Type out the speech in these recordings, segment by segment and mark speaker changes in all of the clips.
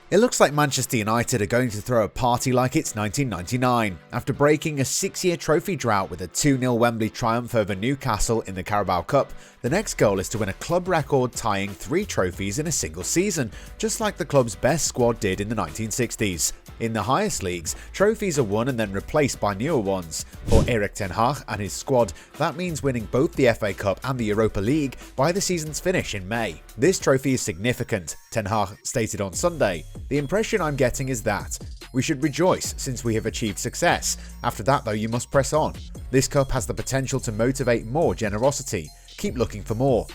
Speaker 1: It looks like Manchester United are going to throw a party like it's 1999. After breaking a 6-year trophy drought with a 2-0 Wembley triumph over Newcastle in the Carabao Cup, the next goal is to win a club record tying 3 trophies in a single season, just like the club's best squad did in the 1960s. In the highest leagues, trophies are won and then replaced by newer ones. For Erik Ten Hag and his squad, that means winning both the FA Cup and the Europa League by the season's finish in May. This trophy is significant, Ten Hag stated on Sunday. The impression I'm getting is that we should rejoice since we have achieved success. After that though, you must press on. This cup has the potential to motivate more generosity. Keep looking for more.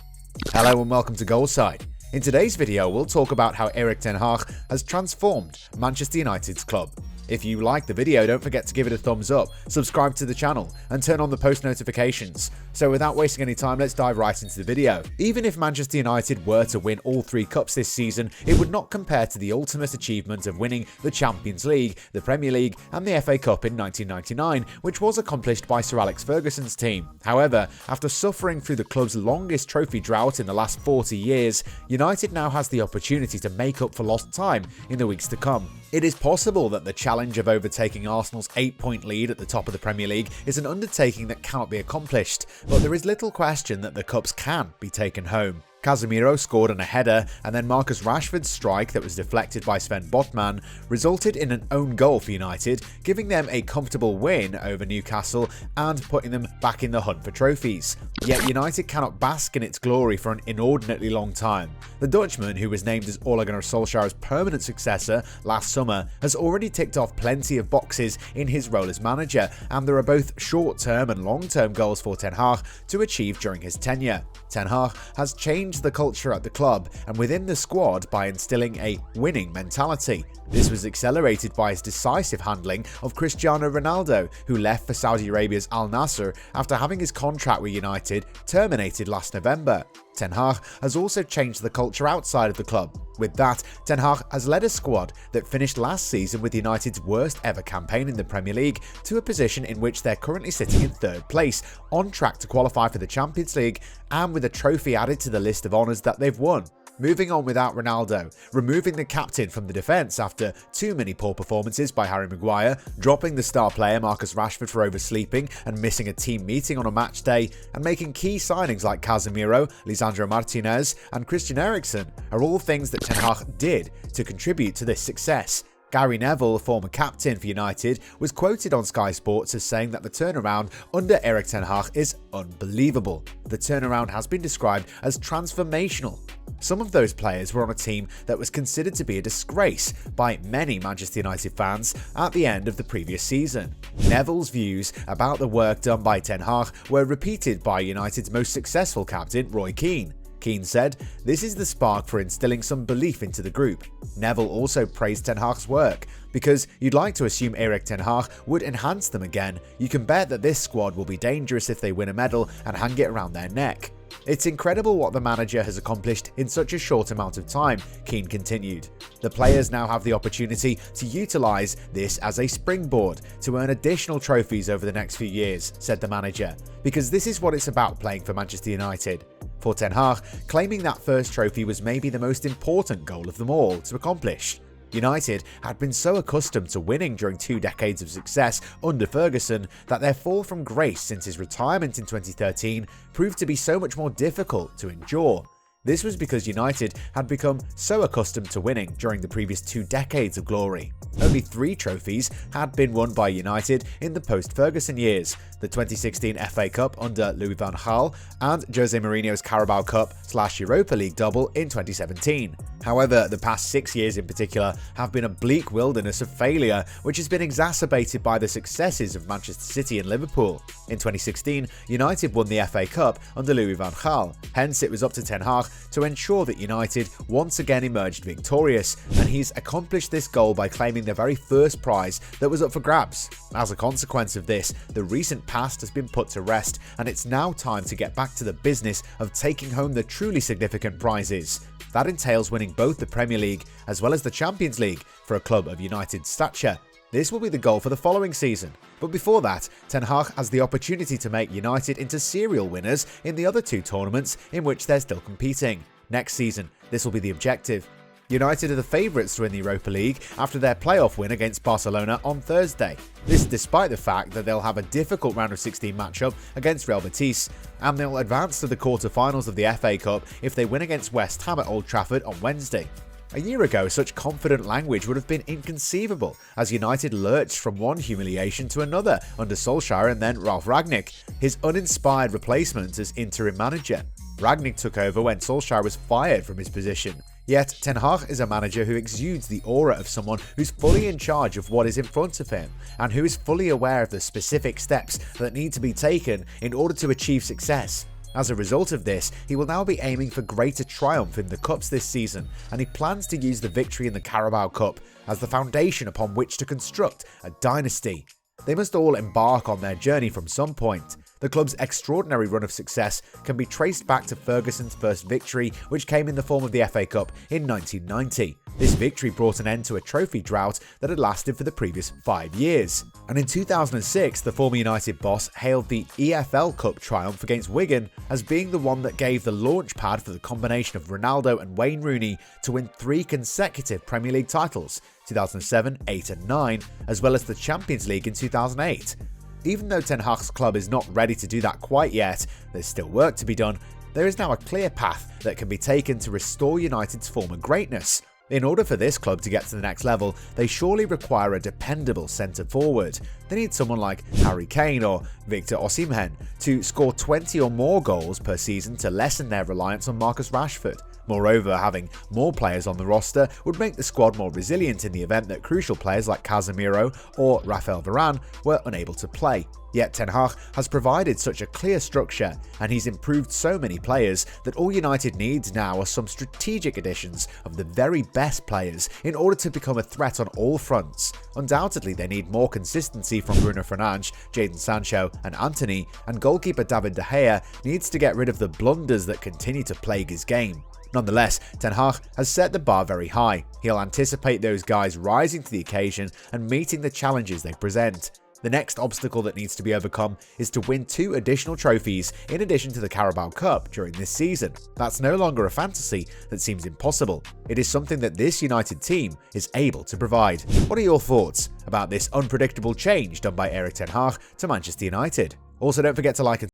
Speaker 1: Hello and welcome to GOALSIDE. In today's video, we'll talk about how Erik Ten Hag has transformed Manchester United's club. If you like the video, don't forget to give it a thumbs up, subscribe to the channel, and turn on the post notifications. So without wasting any time, let's dive right into the video. Even if Manchester United were to win all 3 cups this season, it would not compare to the ultimate achievement of winning the Champions League, the Premier League, and the FA Cup in 1999, which was accomplished by Sir Alex Ferguson's team. However, after suffering through the club's longest trophy drought in the last 40 years, United now has the opportunity to make up for lost time in the weeks to come. It is possible that the challenge of overtaking Arsenal's 8-point lead at the top of the Premier League is an undertaking that cannot be accomplished, but there is little question that the cups can be taken home. Casemiro scored on a header, and then Marcus Rashford's strike that was deflected by Sven Botman resulted in an own goal for United, giving them a comfortable win over Newcastle and putting them back in the hunt for trophies. Yet United cannot bask in its glory for an inordinately long time. The Dutchman, who was named as Ole Gunnar Solskjaer's permanent successor last summer, has already ticked off plenty of boxes in his role as manager, and there are both short-term and long-term goals for Ten Hag to achieve during his tenure. Ten Hag has changed the culture at the club and within the squad by instilling a winning mentality. This was accelerated by his decisive handling of Cristiano Ronaldo, who left for Saudi Arabia's Al Nassr after having his contract with United terminated last November. Ten Hag has also changed the culture outside of the club. With that, Ten Hag has led a squad that finished last season with United's worst ever campaign in the Premier League to a position in which they're currently sitting in 3rd place, on track to qualify for the Champions League and with a trophy added to the list of honours that they've won. Moving on without Ronaldo, removing the captain from the defence after too many poor performances by Harry Maguire, dropping the star player Marcus Rashford for oversleeping and missing a team meeting on a match day, and making key signings like Casemiro, Lisandro Martinez and Christian Eriksen are all things that Ten Hag did to contribute to this success. Gary Neville, former captain for United, was quoted on Sky Sports as saying that the turnaround under Erik Ten Hag is unbelievable. The turnaround has been described as transformational. Some of those players were on a team that was considered to be a disgrace by many Manchester United fans at the end of the previous season. Neville's views about the work done by Ten Hag were repeated by United's most successful captain, Roy Keane. Keane said, "This is the spark for instilling some belief into the group." Neville also praised Ten Hag's work. "Because you'd like to assume Erik Ten Hag would enhance them again, you can bet that this squad will be dangerous if they win a medal and hang it around their neck." "It's incredible what the manager has accomplished in such a short amount of time," Keane continued. "The players now have the opportunity to utilise this as a springboard to earn additional trophies over the next few years," said the manager, "because this is what it's about playing for Manchester United." For Ten Hag, claiming that first trophy was maybe the most important goal of them all to accomplish. United had been so accustomed to winning during 2 decades of success under Ferguson that their fall from grace since his retirement in 2013 proved to be so much more difficult to endure. This was because United had become so accustomed to winning during the previous 2 decades of glory. Only 3 trophies had been won by United in the post-Ferguson years: the 2016 FA Cup under Louis van Gaal and Jose Mourinho's Carabao Cup/Europa League double in 2017. However, the past 6 years in particular have been a bleak wilderness of failure, which has been exacerbated by the successes of Manchester City and Liverpool. In 2016, United won the FA Cup under Louis van Gaal, hence it was up to Ten Hag to ensure that United once again emerged victorious, and he's accomplished this goal by claiming the very first prize that was up for grabs. As a consequence of this, the recent past has been put to rest, and it's now time to get back to the business of taking home the truly significant prizes. That entails winning both the Premier League as well as the Champions League for a club of United's stature. This will be the goal for the following season, but before that, Ten Hag has the opportunity to make United into serial winners in the other 2 tournaments in which they're still competing. Next season, this will be the objective. United are the favourites to win the Europa League after their playoff win against Barcelona on Thursday. This despite the fact that they'll have a difficult round of 16 matchup against Real Betis, and they'll advance to the quarter-finals of the FA Cup if they win against West Ham at Old Trafford on Wednesday. A year ago, such confident language would have been inconceivable, as United lurched from one humiliation to another under Solskjaer and then Ralf Rangnick, his uninspired replacement as interim manager. Rangnick took over when Solskjaer was fired from his position. Yet, Ten Hag is a manager who exudes the aura of someone who's fully in charge of what is in front of him, and who is fully aware of the specific steps that need to be taken in order to achieve success. As a result of this, he will now be aiming for greater triumph in the Cups this season, and he plans to use the victory in the Carabao Cup as the foundation upon which to construct a dynasty. They must all embark on their journey from some point. The club's extraordinary run of success can be traced back to Ferguson's first victory, which came in the form of the FA Cup in 1990. This victory brought an end to a trophy drought that had lasted for the previous 5 years. And in 2006, the former United boss hailed the EFL Cup triumph against Wigan as being the one that gave the launch pad for the combination of Ronaldo and Wayne Rooney to win 3 consecutive Premier League titles, 2007, 8 and 9, as well as the Champions League in 2008. Even though Ten Hag's club is not ready to do that quite yet, there's still work to be done, there is now a clear path that can be taken to restore United's former greatness. In order for this club to get to the next level, they surely require a dependable centre-forward. They need someone like Harry Kane or Victor Osimhen to score 20 or more goals per season to lessen their reliance on Marcus Rashford. Moreover, having more players on the roster would make the squad more resilient in the event that crucial players like Casemiro or Raphael Varane were unable to play. Yet Ten Hag has provided such a clear structure, and he's improved so many players that all United needs now are some strategic additions of the very best players in order to become a threat on all fronts. Undoubtedly, they need more consistency from Bruno Fernandes, Jadon Sancho and Antony, and goalkeeper David De Gea needs to get rid of the blunders that continue to plague his game. Nonetheless, Ten Hag has set the bar very high. He'll anticipate those guys rising to the occasion and meeting the challenges they present. The next obstacle that needs to be overcome is to win 2 additional trophies in addition to the Carabao Cup during this season. That's no longer a fantasy that seems impossible. It is something that this United team is able to provide. What are your thoughts about this unpredictable change done by Erik Ten Hag to Manchester United? Also, don't forget to like and